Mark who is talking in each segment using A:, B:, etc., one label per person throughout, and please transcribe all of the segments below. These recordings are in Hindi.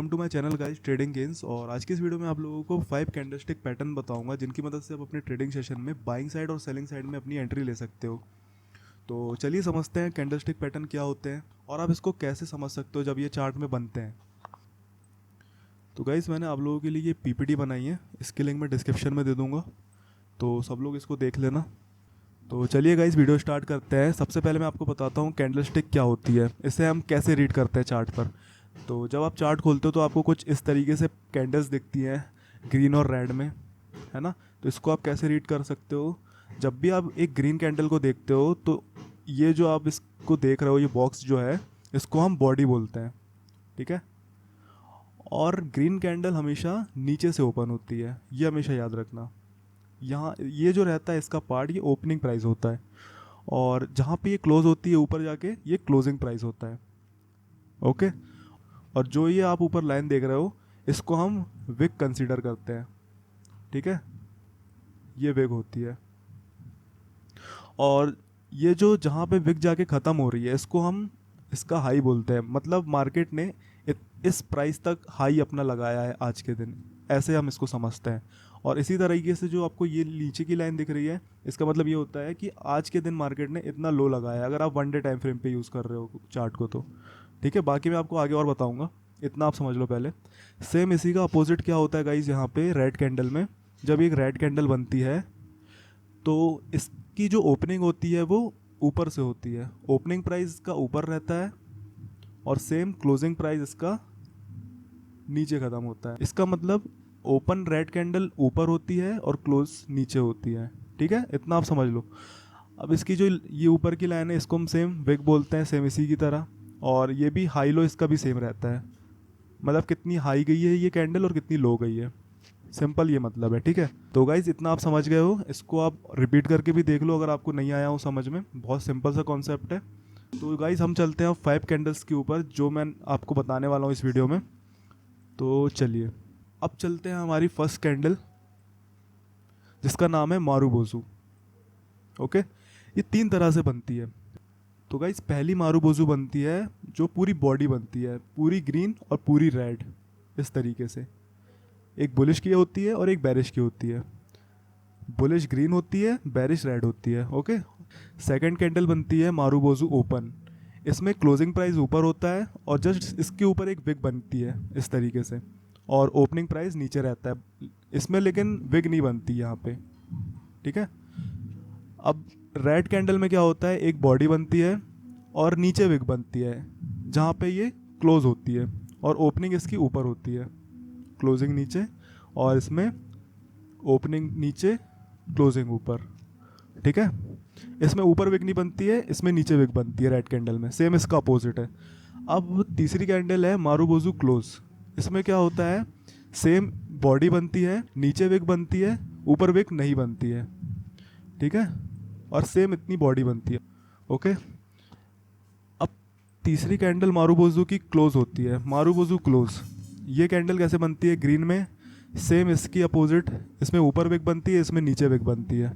A: Welcome to my channel guys trading games. और आज की इस वीडियो में आप लोगों को 5 कैंडलस्टिक पैटर्न बताऊंगा जिनकी मदद से आप अपने ट्रेडिंग सेशन में बाइंग साइड और सेलिंग साइड में अपनी एंट्री ले सकते हो। तो चलिए समझते हैं कैंडलस्टिक पैटर्न क्या होते हैं और आप इसको कैसे समझ सकते हो जब ये चार्ट में बनते हैं। तो गाइस मैंने आप लोगों के लिए ये पीपीटी बनाई है, इसकी लिंक मैं डिस्क्रिप्शन में दे दूँगा, तो सब लोग इसको देख लेना। तो चलिए गाइस वीडियो स्टार्ट करते हैं। सबसे पहले मैं आपको बताता हूँ कैंडलस्टिक क्या होती है, इसे हम कैसे रीड करते हैं चार्ट पर। तो जब आप चार्ट खोलते हो तो आपको कुछ इस तरीके से कैंडल्स दिखती हैं ग्रीन और रेड में, है ना। तो इसको आप कैसे रीड कर सकते हो, जब भी आप एक ग्रीन कैंडल को देखते हो तो ये जो आप इसको देख रहे हो, ये बॉक्स जो है इसको हम बॉडी बोलते हैं, ठीक है। और ग्रीन कैंडल हमेशा नीचे से ओपन होती है, ये हमेशा याद रखना। यहाँ ये जो रहता है इसका पार्ट, ये ओपनिंग प्राइस होता है, और जहाँ पे ये क्लोज होती है ऊपर जाके ये क्लोजिंग प्राइस होता है, ओके। और जो ये आप ऊपर लाइन देख रहे हो इसको हम विक कंसीडर करते हैं, ठीक है। ये विक होती है, और ये जो जहाँ पे विक जाके ख़त्म हो रही है इसको हम इसका हाई बोलते हैं। मतलब मार्केट ने इस प्राइस तक हाई अपना लगाया है आज के दिन, ऐसे हम इसको समझते हैं। और इसी तरीके से जो आपको ये नीचे की लाइन दिख रही है, इसका मतलब ये होता है कि आज के दिन मार्केट ने इतना लो लगाया है, अगर आप 1 डे टाइम फ्रेम पे यूज़ कर रहे हो चार्ट को तो, ठीक है। बाकी मैं आपको आगे और बताऊंगा, इतना आप समझ लो पहले। सेम इसी का अपोजिट क्या होता है गाइज, यहाँ पे रेड कैंडल में जब एक रेड कैंडल बनती है तो इसकी जो ओपनिंग होती है वो ऊपर से होती है, ओपनिंग प्राइस इसका ऊपर रहता है और सेम क्लोजिंग प्राइस इसका नीचे ख़त्म होता है। इसका मतलब ओपन रेड कैंडल ऊपर होती है और क्लोज नीचे होती है, ठीक है। इतना आप समझ लो। अब इसकी जो ये ऊपर की लाइन है इसको हम सेम विक बोलते हैं, सेम इसी की तरह। और ये भी हाई लो इसका भी सेम रहता है, मतलब कितनी हाई गई है ये कैंडल और कितनी लो गई है, सिंपल ये मतलब है, ठीक है। तो गाइज इतना आप समझ गए हो, इसको आप रिपीट करके भी देख लो अगर आपको नहीं आया हो समझ में, बहुत सिंपल सा कॉन्सेप्ट है। तो गाइज हम चलते हैं 5 कैंडल्स के ऊपर जो मैं आपको बताने वाला हूँ इस वीडियो में। तो चलिए अब चलते हैं हमारी फर्स्ट कैंडल जिसका नाम है मारूबोजू, ओके। ये 3 तरह से बनती है। तो गाइज पहली मारूबोजू बनती है जो पूरी बॉडी बनती है, पूरी ग्रीन और पूरी रेड, इस तरीके से। एक बुलिश की होती है और एक बैरिश की होती है। बुलिश ग्रीन होती है, बैरिश रेड होती है, ओके। सेकंड कैंडल बनती है मारूबोजू ओपन, इसमें क्लोजिंग प्राइस ऊपर होता है और जस्ट इसके ऊपर एक विग बनती है इस तरीके से, और ओपनिंग प्राइस नीचे रहता है इसमें, लेकिन विग नहीं बनती यहाँ पे, ठीक है। अब रेड कैंडल में क्या होता है, एक बॉडी बनती है और नीचे विग बनती है जहाँ पे ये क्लोज होती है, और ओपनिंग इसकी ऊपर होती है, क्लोजिंग नीचे, और इसमें ओपनिंग नीचे क्लोजिंग ऊपर, ठीक है। इसमें ऊपर विग नहीं बनती है, इसमें नीचे विग बनती है रेड कैंडल में, सेम इसका अपोजिट है। अब तीसरी कैंडल है मारूबोजू क्लोज, इसमें क्या होता है, सेम बॉडी बनती है, नीचे विग बनती है, ऊपर विग नहीं बनती है, ठीक है, और सेम इतनी बॉडी बनती है, ओके। अब तीसरी कैंडल मारूबोजू की क्लोज होती है, मारूबोजू क्लोज। ये कैंडल कैसे बनती है, ग्रीन में सेम इसकी अपोजिट, इसमें ऊपर विग बनती है, इसमें नीचे विग बनती है,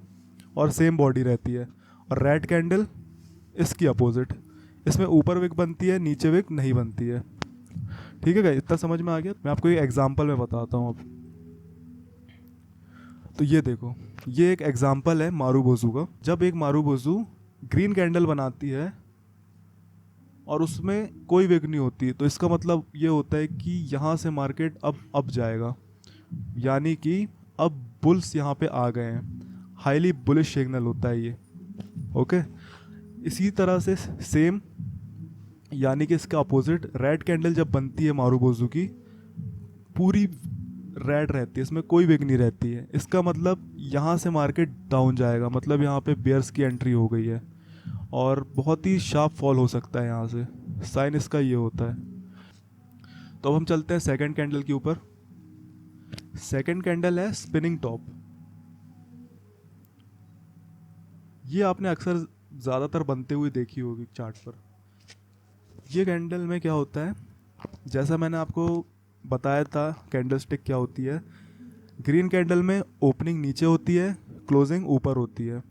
A: और सेम बॉडी रहती है। और रेड कैंडल इसकी अपोजिट, इसमें ऊपर विग बनती है, नीचे विग नहीं बनती है, ठीक है। इतना समझ में आ गया। मैं आपको एक एग्जांपल में बताता हूँ अब। तो ये देखो, ये एक एग्जांपल है मारूबोजू का। जब एक मारूबोजू ग्रीन कैंडल बनाती है और उसमें कोई विग नहीं होती, तो इसका मतलब ये होता है कि यहाँ से मार्केट अब जाएगा, यानी कि अब बुल्स यहाँ पे आ गए हैं, हाईली बुलिश सिग्नल होता है ये, ओके। इसी तरह से सेम, यानी कि इसका अपोजिट, रेड कैंडल जब बनती है मारूबोजू की, पूरी रेड रहती है, इसमें कोई विग नहीं रहती है, इसका मतलब यहाँ से मार्केट डाउन जाएगा, मतलब यहाँ पे बेयर्स की एंट्री हो गई है और बहुत ही शार्प फॉल हो सकता है यहाँ से, साइन इसका ये होता है। तो अब हम चलते हैं सेकंड कैंडल के ऊपर। सेकंड कैंडल है स्पिनिंग टॉप। ये आपने अक्सर ज़्यादातर बनते हुए देखी होगी चार्ट पर। ये कैंडल में क्या होता है, जैसा मैंने आपको बताया था कैंडल स्टिक क्या होती है, ग्रीन कैंडल में ओपनिंग नीचे होती है, क्लोजिंग ऊपर होती है,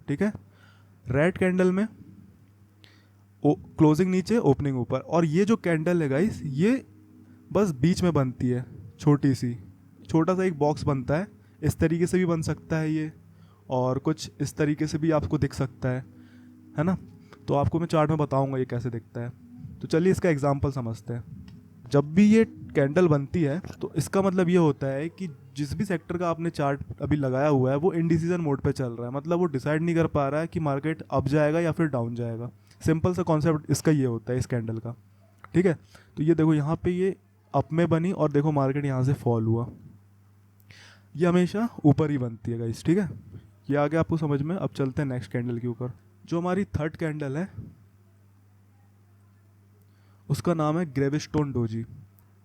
A: ठीक है। रेड कैंडल में क्लोजिंग नीचे, ओपनिंग ऊपर। और ये जो कैंडल है गाइस, ये बस बीच में बनती है छोटी सी, छोटा सा एक बॉक्स बनता है। इस तरीके से भी बन सकता है ये, और कुछ इस तरीके से भी आपको दिख सकता है ना। तो आपको मैं चार्ट में बताऊंगा ये कैसे दिखता है। तो चलिए इसका एग्जांपल समझते हैं। जब भी ये कैंडल बनती है तो इसका मतलब ये होता है कि जिस भी सेक्टर का आपने चार्ट अभी लगाया हुआ है वो इनडिसीजन मोड पे चल रहा है, मतलब वो डिसाइड नहीं कर पा रहा है कि मार्केट अप जाएगा या फिर डाउन जाएगा। सिंपल सा कॉन्सेप्ट इसका ये होता है इस कैंडल का, ठीक है। तो ये देखो यहाँ पे ये अप में बनी और देखो मार्केट यहाँ से फॉल हुआ। ये हमेशा ऊपर ही बनती है गाइस, ठीक है। ये आगे आपको समझ में। अब चलते हैं नेक्स्ट कैंडल के ऊपर। जो हमारी थर्ड कैंडल है उसका नाम है ग्रेविस्टोन डोजी।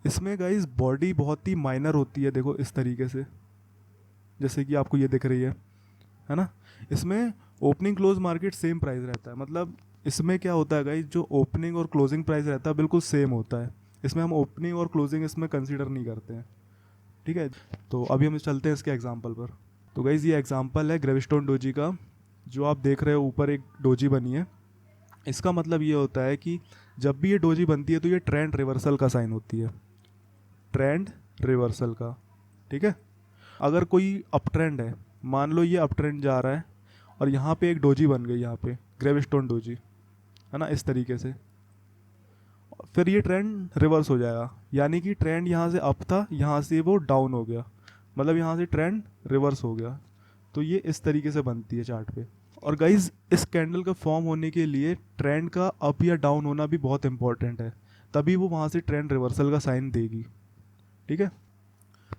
A: इसमें गाइस बॉडी बहुत ही माइनर होती है, देखो इस तरीके से, जैसे कि आपको ये दिख रही है ना। इसमें opening close market same price रहता है, मतलब इसमें क्या होता है गाइस, जो ओपनिंग और क्लोजिंग प्राइस रहता है बिल्कुल सेम होता है। इसमें हम ओपनिंग और क्लोजिंग इसमें कंसीडर नहीं करते हैं, ठीक है। तो अभी हम चलते हैं इसके एग्जाम्पल पर। तो गाइस ये एग्जाम्पल है ग्रेविस्टोन डोजी का। जो आप देख रहे हो ऊपर एक डोजी बनी है, इसका मतलब ये होता है कि जब भी ये डोजी बनती है तो ये ट्रेंड रिवर्सल का साइन होती है, ट्रेंड रिवर्सल का, ठीक है। अगर कोई अप ट्रेंड है, मान लो ये अप ट्रेंड जा रहा है और यहाँ पे एक डोजी बन गई, यहाँ पे ग्रेविस्टोन डोजी, है ना, इस तरीके से, फिर ये ट्रेंड रिवर्स हो जाएगा, यानी कि ट्रेंड यहाँ से अप था, यहाँ से वो डाउन हो गया, मतलब यहाँ से ट्रेंड रिवर्स हो गया। तो ये इस तरीके से बनती है चार्ट पे। और गाइज इस कैंडल का फॉर्म होने के लिए ट्रेंड का अप या डाउन होना भी बहुत इंपॉर्टेंट है, तभी वो वहाँ से ट्रेंड रिवर्सल का साइन देगी, ठीक है।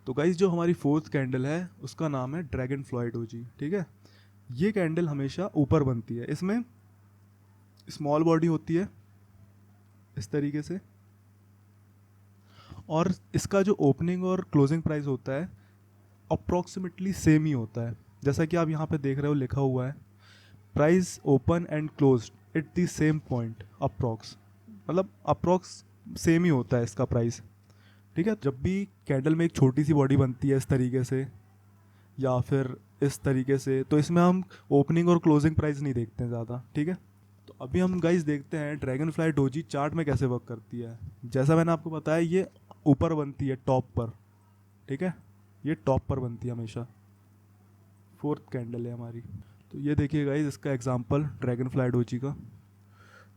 A: तो गाइज जो हमारी फोर्थ कैंडल है उसका नाम है ड्रैगन फ्लाई डोजी, ठीक है। ये कैंडल हमेशा ऊपर बनती है, इसमें स्मॉल बॉडी होती है इस तरीके से, और इसका जो ओपनिंग और क्लोजिंग प्राइस होता है अप्रॉक्सीमेटली सेम ही होता है। जैसा कि आप यहाँ पे देख रहे हो लिखा हुआ है, price open and close at the same point approx, मतलब अप्रॉक्स सेम ही होता है इसका प्राइस, ठीक है। जब भी कैंडल में एक छोटी सी बॉडी बनती है इस तरीके से या फिर इस तरीके से, तो इसमें हम ओपनिंग और क्लोजिंग प्राइस नहीं देखते हैं ज़्यादा, ठीक है। तो अभी हम गाइस देखते हैं ड्रैगन फ्लाई डोजी चार्ट में कैसे वर्क करती है। जैसा मैंने आपको बताया ये ऊपर बनती है टॉप पर, ठीक है, ये टॉप पर बनती है हमेशा। फोर्थ कैंडल है हमारी। तो ये देखिए गाइस इसका एग्जांपल ड्रैगन फ्लाई डोजी का।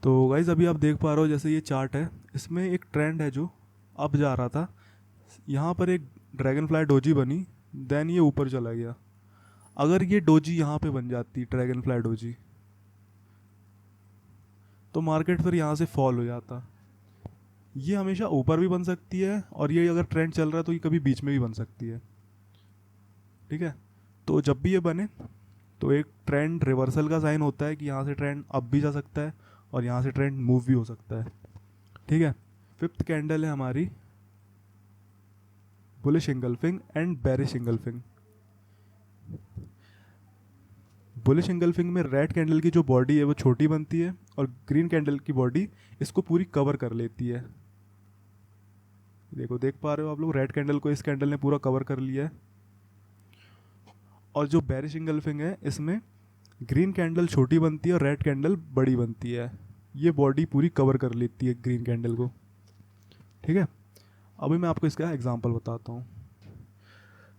A: तो गाइस अभी आप देख पा रहे हो जैसे ये चार्ट है, इसमें एक ट्रेंड है जो अब जा रहा था, यहाँ पर एक ड्रैगन फ्लाई डोजी बनी, देन ये ऊपर चला गया। अगर ये डोजी यहाँ पे बन जाती ड्रैगन फ्लाई डोजी, तो मार्केट फिर यहाँ से फॉल हो जाता। ये हमेशा ऊपर भी बन सकती है, और ये अगर ट्रेंड चल रहा है तो ये कभी बीच में भी बन सकती है, ठीक है। तो जब भी ये बने तो एक ट्रेंड रिवर्सल का साइन होता है कि यहाँ से ट्रेंड अप भी जा सकता है और यहाँ से ट्रेंड मूव भी हो सकता है, ठीक है। फिफ्थ कैंडल है हमारी bullish engulfing and bearish engulfing. Bullish engulfing में रेड कैंडल की जो बॉडी है वो छोटी बनती है और ग्रीन कैंडल की बॉडी इसको पूरी कवर कर लेती है। देखो देख पा रहे हो आप लोग, रेड कैंडल को इस कैंडल ने पूरा कवर कर लिया है। और जो बेरिश इंगल्फिंग है इसमें ग्रीन कैंडल छोटी बनती है और रेड कैंडल बड़ी बनती है, ये बॉडी पूरी कवर कर लेती है ग्रीन कैंडल को, ठीक है। अभी मैं आपको इसका एग्जांपल बताता हूँ।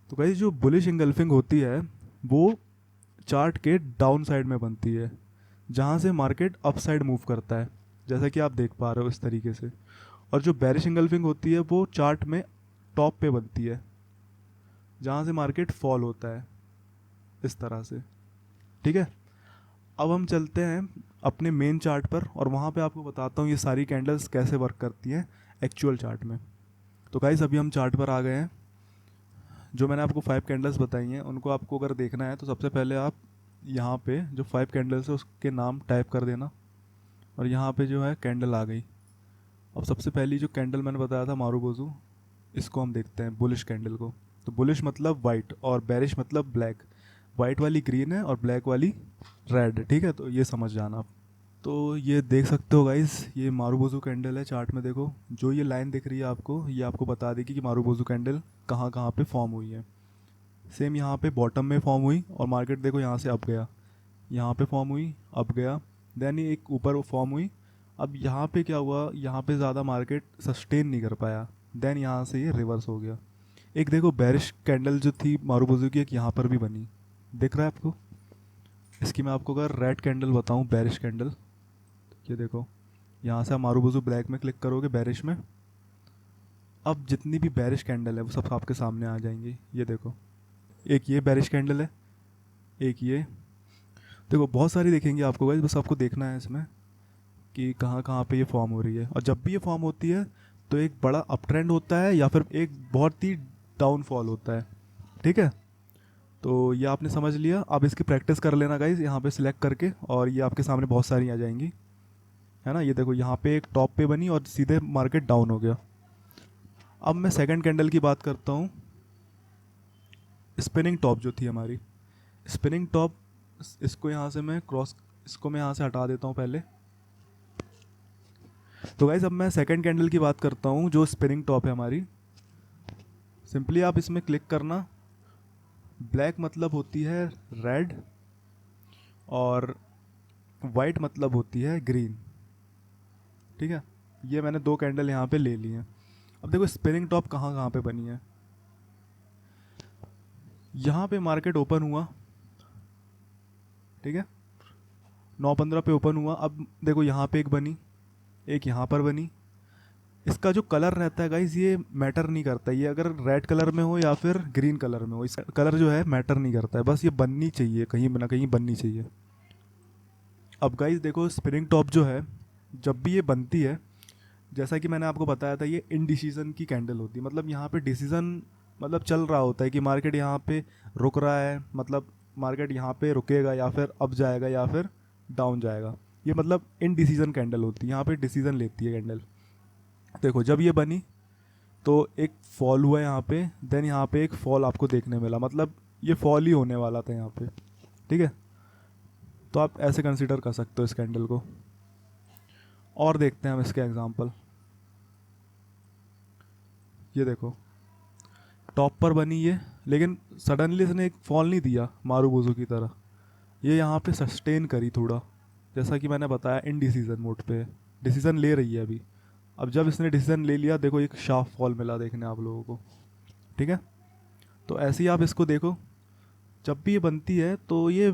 A: तो गाइस जो बुलिश इंगल्फिंग होती है वो चार्ट के डाउन साइड में बनती है, जहाँ से मार्केट अप साइड मूव करता है, जैसा कि आप देख पा रहे हो इस तरीके से। और जो बेरिश इंगल्फिंग होती है वो चार्ट में टॉप पे बनती है, जहाँ से मार्केट फॉल होता है इस तरह से, ठीक है। अब हम चलते हैं अपने मेन चार्ट पर और वहाँ पे आपको बताता हूँ ये सारी कैंडल्स कैसे वर्क करती हैं एक्चुअल चार्ट में। तो गाइस अभी हम चार्ट पर आ गए हैं। जो मैंने आपको 5 कैंडल्स बताई हैं उनको आपको अगर देखना है तो सबसे पहले आप यहाँ पे जो 5 कैंडल्स है उसके नाम टाइप कर देना, और यहाँ पे जो है कैंडल आ गई। अब सबसे पहली जो कैंडल मैंने बताया था मारूबोजू, इसको हम देखते हैं बुलिश कैंडल को। तो बुलिश मतलब वाइट और बेरिश मतलब ब्लैक, वाइट वाली ग्रीन है और ब्लैक वाली रेड, ठीक है। तो ये समझ जाना आप। तो ये देख सकते हो गाइस ये मारूबोजू कैंडल है चार्ट में। देखो जो ये लाइन दिख रही है आपको, ये आपको बता देगी कि मारूबोजू कैंडल कहाँ कहाँ पे फॉर्म हुई है। सेम यहाँ पे बॉटम में फॉर्म हुई और मार्केट देखो यहाँ से अप गया, यहाँ पे फॉर्म हुई अप गया, देन ये एक ऊपर फॉर्म हुई। अब यहाँ पे क्या हुआ, यहाँ पे ज़्यादा मार्केट सस्टेन नहीं कर पाया, देन यहाँ से ये रिवर्स हो गया। एक देखो बेरिश कैंडल जो थी मारुबुजू की, एक यहाँ पर भी बनी, दिख रहा है आपको? इसकी मैं आपको अगर रेड कैंडल बताऊँ, बेरिश कैंडल, ये देखो यहाँ से आप मारुबुजू ब्लैक में क्लिक करोगे बेरिश में, अब जितनी भी बेरिश कैंडल है वो सब आपके सामने आ जाएंगी। ये देखो एक ये बेरिश कैंडल है, एक ये, देखो बहुत सारी दिखेंगी आपको गाइस, बस आपको देखना है इसमें कि कहाँ कहाँ पे ये फॉर्म हो रही है। और जब भी ये फॉर्म होती है तो एक बड़ा अप ट्रेंड होता है या फिर एक बहुत ही डाउनफॉल होता है। ठीक है, तो ये आपने समझ लिया। अब इसकी प्रैक्टिस कर लेना गाइस यहाँ पे सिलेक्ट करके, और ये आपके सामने बहुत सारी आ जाएंगी, है ना। ये देखो यहाँ पे एक टॉप पे बनी और सीधे मार्केट डाउन हो गया। अब मैं सेकंड कैंडल की बात करता हूँ, स्पिनिंग टॉप जो थी हमारी, स्पिनिंग टॉप, इसको यहाँ से मैं क्रॉस, इसको मैं यहाँ से हटा देता हूँ पहले। तो गाइज अब मैं सेकंड कैंडल की बात करता हूँ जो स्पिनिंग टॉप है हमारी। सिंपली आप इसमें क्लिक करना, ब्लैक मतलब होती है रेड और वाइट मतलब होती है ग्रीन। ठीक है, ये मैंने दो कैंडल यहाँ पे ले ली हैं। अब देखो स्पिनिंग टॉप कहाँ कहाँ पे बनी है। यहाँ पे मार्केट ओपन हुआ, ठीक है, 9:15 पे ओपन हुआ। अब देखो यहाँ पे एक बनी, एक यहाँ पर बनी। इसका जो कलर रहता है गाइज ये मैटर नहीं करता, ये अगर रेड कलर में हो या फिर ग्रीन कलर में हो, इस कलर जो है मैटर नहीं करता है, बस ये बननी चाहिए, कहीं ना कहीं बननी चाहिए। अब गाइज देखो स्पिनिंग टॉप जो है जब भी ये बनती है, जैसा कि मैंने आपको बताया था, ये इनडिसीजन की कैंडल होती है। मतलब यहाँ पे डिसीजन मतलब चल रहा होता है कि मार्केट यहाँ पे रुक रहा है, मतलब मार्केट यहाँ पे रुकेगा या फिर अप जाएगा या फिर डाउन जाएगा। ये मतलब इनडिसीजन कैंडल होती है, यहाँ पे डिसीजन लेती है कैंडल। देखो जब ये बनी तो एक फॉल हुआ यहाँ पे, देन यहाँ पे एक फॉल आपको देखने मिला, मतलब ये फॉल ही होने वाला था यहाँ पे। ठीक है, तो आप ऐसे कंसिडर कर सकते हो इस कैंडल को। और देखते हैं हम इसके एग्जांपल। ये देखो टॉप पर बनी ये, लेकिन सडनली इसने एक फॉल नहीं दिया मारुबुजू की तरह, ये यहाँ पे सस्टेन करी थोड़ा, जैसा कि मैंने बताया इनडिसीजन मोड पे डिसीजन ले रही है अभी। अब जब इसने डिसीजन ले लिया, देखो एक शार्प फॉल मिला देखने आप लोगों को। ठीक है, तो ऐसे ही आप इसको देखो, जब भी ये बनती है तो ये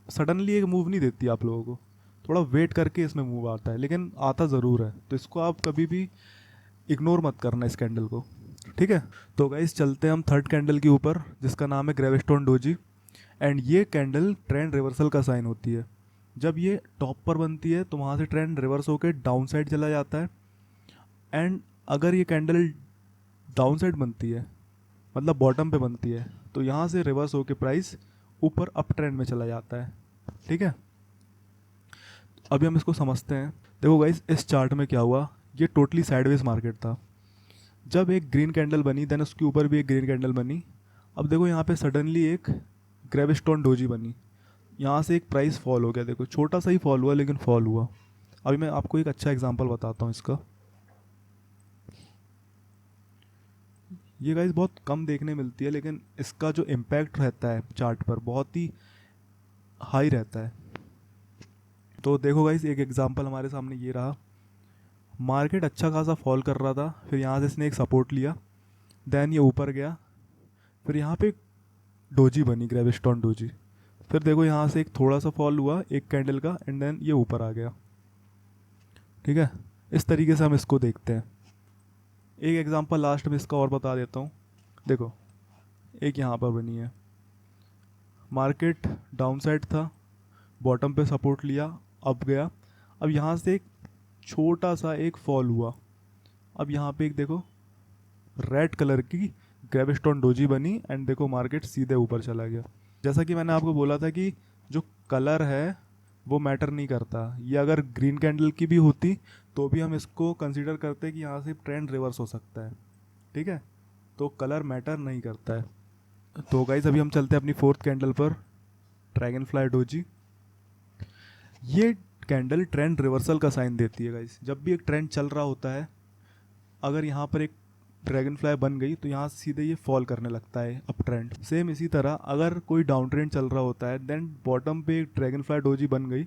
A: सडनली एक मूव नहीं देती आप लोगों को, थोड़ा वेट करके इसमें मूव आता है, लेकिन आता ज़रूर है। तो इसको आप कभी भी इग्नोर मत करना इस कैंडल को। ठीक है, तो गाइस चलते हैं हम थर्ड कैंडल के ऊपर, जिसका नाम है ग्रेविस्टोन डोजी। एंड ये कैंडल ट्रेंड रिवर्सल का साइन होती है। जब ये टॉप पर बनती है तो वहाँ से ट्रेंड रिवर्स होकर डाउन साइड चला जाता है। एंड अगर ये कैंडल डाउन साइड बनती है, मतलब बॉटम पे बनती है, तो यहाँ से रिवर्स होकर प्राइस ऊपर अप ट्रेंड में चला जाता है। ठीक है, अभी हम इसको समझते हैं। देखो गाइस इस चार्ट में क्या हुआ, ये टोटली साइडवेज मार्केट था। जब एक ग्रीन कैंडल बनी, देन उसके ऊपर भी एक ग्रीन कैंडल बनी। अब देखो यहाँ पे सडनली एक ग्रेविस्टोन डोजी बनी, यहाँ से एक प्राइस फॉल हो गया। देखो छोटा सा ही फॉल हुआ, लेकिन फॉल हुआ। अभी मैं आपको एक अच्छा एग्जांपल बताता हूँ इसका। ये गाइस बहुत कम देखने मिलती है, लेकिन इसका जो इम्पैक्ट रहता है चार्ट पर बहुत ही हाई रहता है। तो देखो गाइस एक एग्जांपल हमारे सामने ये रहा, मार्केट अच्छा खासा फॉल कर रहा था, फिर यहाँ से इसने एक सपोर्ट लिया, देन ये ऊपर गया, फिर यहाँ पे डोजी बनी, ग्रेविस्टोन डोजी। फिर देखो यहाँ से एक थोड़ा सा फॉल हुआ एक कैंडल का, एंड देन ये ऊपर आ गया। ठीक है, इस तरीके से हम इसको देखते हैं। एक एग्जांपल लास्ट में इसका और बता देता हूँ। देखो एक यहाँ पर बनी है, मार्केट डाउन साइड था, बॉटम पे सपोर्ट लिया, अप गया। अब यहाँ से एक छोटा सा एक फॉल हुआ। अब यहाँ पे एक देखो रेड कलर की ग्रेविस्टोन डोजी बनी, एंड देखो मार्केट सीधे ऊपर चला गया। जैसा कि मैंने आपको बोला था कि जो कलर है वो मैटर नहीं करता, ये अगर ग्रीन कैंडल की भी होती तो भी हम इसको कंसीडर करते कि यहाँ से ट्रेंड रिवर्स हो सकता है। ठीक है, तो कलर मैटर नहीं करता है। तो गाइस अभी हम चलते हैं अपनी फोर्थ कैंडल पर, ड्रैगन फ्लाई डोजी। ये कैंडल ट्रेंड रिवर्सल का साइन देती है गाइस। जब भी एक ट्रेंड चल रहा होता है, अगर यहाँ पर एक ड्रैगन फ्लाई बन गई तो यहाँ से सीधे ये फॉल करने लगता है अप ट्रेंड। सेम इसी तरह अगर कोई डाउन ट्रेंड चल रहा होता है, देन बॉटम पे एक ड्रैगन फ्लाई डोजी बन गई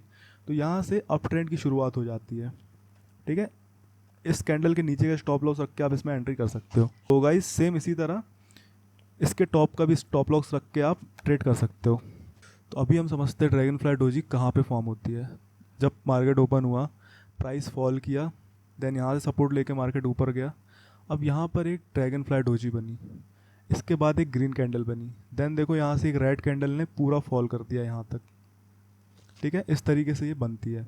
A: तो यहाँ से अप ट्रेंड की शुरुआत हो जाती है। ठीक है, इस कैंडल के नीचे का स्टॉप लॉस रख के आप इसमें एंट्री कर सकते हो। तो गाइस सेम इसी तरह इसके टॉप का भी स्टॉप लॉस रख के आप ट्रेड कर सकते हो। तो अभी हम समझते हैं ड्रैगन फ्लाई डोजी कहाँ पे फॉर्म होती है। जब मार्केट ओपन हुआ, प्राइस फॉल किया, देन यहाँ से सपोर्ट लेके मार्केट ऊपर गया। अब यहाँ पर एक ड्रैगन फ्लाई डोजी बनी, इसके बाद एक ग्रीन कैंडल बनी, देन देखो यहाँ से एक रेड कैंडल ने पूरा फॉल कर दिया यहाँ तक। ठीक है, इस तरीके से ये बनती है।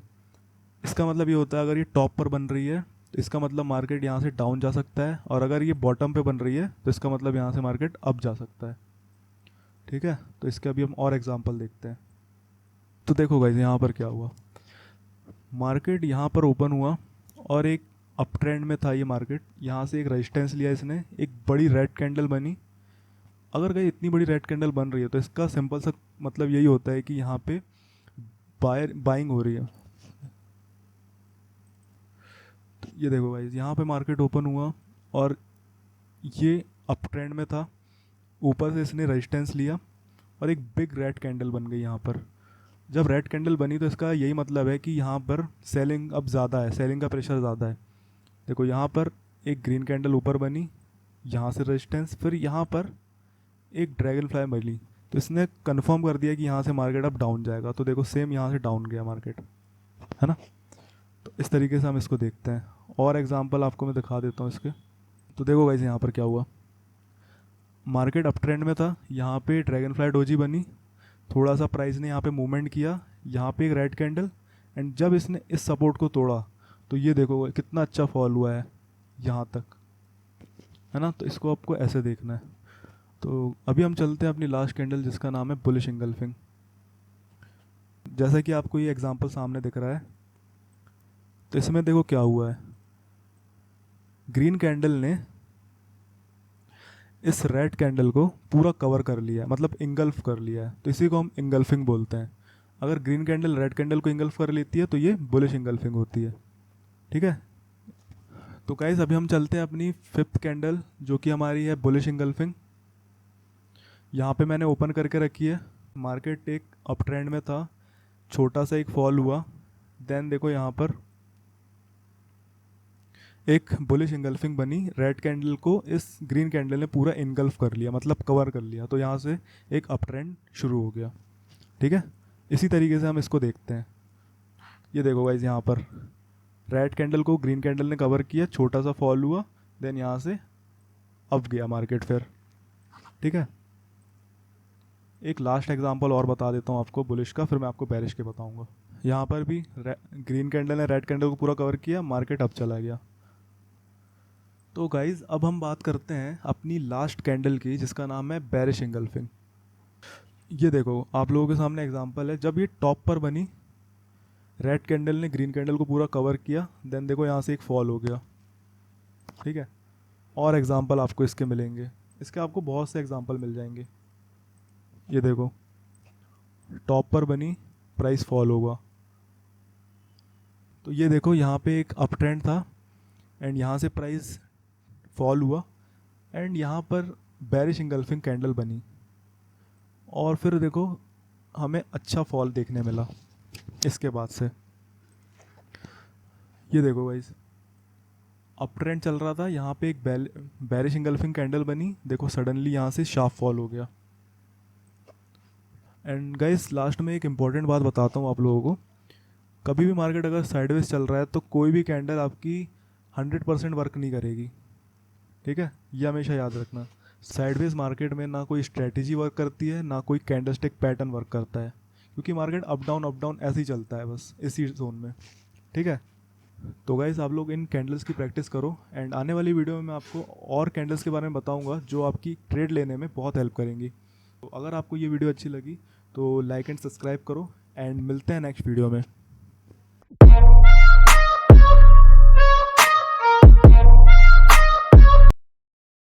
A: इसका मतलब ये होता है अगर ये टॉप पर बन रही है तो इसका मतलब मार्केट यहाँ से डाउन जा सकता है, और अगर ये बॉटम पे बन रही है तो इसका मतलब यहाँ से मार्केट अप जा सकता है। ठीक है, तो इसके अभी हम और एग्जांपल देखते हैं। तो देखो गाइस यहाँ पर क्या हुआ, मार्केट यहाँ पर ओपन हुआ और एक अप ट्रेंड में था ये मार्केट। यहाँ से एक रेजिस्टेंस लिया इसने, एक बड़ी रेड कैंडल बनी। अगर कहीं इतनी बड़ी रेड कैंडल बन रही है तो इसका सिंपल सा मतलब यही होता है कि यहाँ पे बाइंग हो रही है। तो ये देखो गाइस यहाँ पे मार्केट ओपन हुआ और ये अप ट्रेंड में था, ऊपर से इसने रेजिस्टेंस लिया और एक बिग रेड कैंडल बन गई यहाँ पर। जब रेड कैंडल बनी तो इसका यही मतलब है कि यहाँ पर सेलिंग अब ज़्यादा है, सेलिंग का प्रेशर ज़्यादा है। देखो यहाँ पर एक ग्रीन कैंडल ऊपर बनी, यहाँ से रेजिस्टेंस, फिर यहाँ पर एक ड्रैगन फ्लाई बनी, तो इसने कंफर्म कर दिया कि यहाँ से मार्केट अब डाउन जाएगा। तो देखो सेम यहाँ से डाउन गया मार्केट, है ना। तो इस तरीके से हम इसको देखते हैं। और एग्जांपल आपको मैं दिखा देता हूँ इसके। तो देखो गाइस यहाँ पर क्या हुआ, मार्केट अप ट्रेंड में था, यहाँ पे ड्रैगन फ्लाई डोजी बनी, थोड़ा सा प्राइस ने यहाँ पे मूवमेंट किया, यहाँ पे एक रेड कैंडल, एंड जब इसने इस सपोर्ट को तोड़ा तो ये देखो कितना अच्छा फॉल हुआ है यहाँ तक, है ना। तो इसको आपको ऐसे देखना है। तो अभी हम चलते हैं अपनी लास्ट कैंडल जिसका नाम है बुलिश इंगल्फिंग। जैसा कि आपको ये एग्जांपल सामने दिख रहा है, तो इसमें देखो क्या हुआ है, ग्रीन कैंडल ने इस रेड कैंडल को पूरा कवर कर लिया है, मतलब इंगल्फ कर लिया है। तो इसी को हम इंगल्फिंग बोलते हैं। अगर ग्रीन कैंडल रेड कैंडल को इंगल्फ कर लेती है तो ये बुलिश इंगल्फिंग होती है। ठीक है, तो गाइस अभी हम चलते हैं अपनी फिफ्थ कैंडल जो कि हमारी है बुलिश इंगल्फिंग। यहाँ पे मैंने ओपन करके रखी है, मार्केट एक अप ट्रेंड में था, छोटा सा एक फॉल हुआ, देन देखो यहाँ पर एक बुलिश इंगल्फिंग बनी, रेड कैंडल को इस ग्रीन कैंडल ने पूरा इनगल्फ कर लिया, मतलब कवर कर लिया। तो यहाँ से एक अप ट्रेंड शुरू हो गया। ठीक है, इसी तरीके से हम इसको देखते हैं। ये देखो गाइस यहाँ पर रेड कैंडल को ग्रीन कैंडल ने कवर किया, छोटा सा फॉल हुआ, देन यहाँ से अप गया मार्केट फिर। ठीक है, एक लास्ट एग्जांपल और बता देता हूँ आपको बुलिश का, फिर मैं आपको बेरिश के बताऊँगा। यहाँ पर भी ग्रीन कैंडल ने रेड कैंडल को पूरा कवर किया, मार्केट अप चला गया। तो गाइज़ अब हम बात करते हैं अपनी लास्ट कैंडल की जिसका नाम है बेरिश इंगल्फिंग। ये देखो आप लोगों के सामने एग्जांपल है, जब ये टॉप पर बनी, रेड कैंडल ने ग्रीन कैंडल को पूरा कवर किया, देन देखो यहाँ से एक फॉल हो गया। ठीक है, और एग्जांपल आपको इसके मिलेंगे, इसके आपको बहुत से एग्जांपल मिल जाएंगे। ये देखो टॉप पर बनी, प्राइस फॉल होगा, तो ये देखो यहाँ पे एक अप ट्रेंड था एंड यहाँ से प्राइस फॉल हुआ, एंड यहाँ पर बेरिश इंगल्फिंग कैंडल बनी, और फिर देखो हमें अच्छा फॉल देखने मिला इसके बाद से। ये देखो गाइस अप ट्रेंड चल रहा था, यहाँ पे एक बेरिश इंगल्फिंग कैंडल बनी, देखो सडनली यहाँ से शार्प फॉल हो गया। एंड गाइस लास्ट में एक इम्पॉर्टेंट बात बताता हूँ आप लोगों को, कभी भी मार्केट अगर साइडवेज चल रहा है तो कोई भी कैंडल आपकी 100% वर्क नहीं करेगी। ठीक है, ये हमेशा याद रखना। साइडवेज मार्केट में ना कोई स्ट्रेटजी वर्क करती है, ना कोई कैंडलस्टिक पैटर्न वर्क करता है, क्योंकि मार्केट अप डाउन ऐसे ही चलता है बस इसी जोन में। ठीक है, तो गाइस आप लोग इन कैंडल्स की प्रैक्टिस करो, एंड आने वाली वीडियो में मैं आपको और कैंडल्स के बारे में बताऊंगा जो आपकी ट्रेड लेने में बहुत हेल्प करेंगी। तो अगर आपको ये वीडियो अच्छी लगी तो लाइक एंड सब्सक्राइब करो, एंड मिलते हैं नेक्स्ट वीडियो में।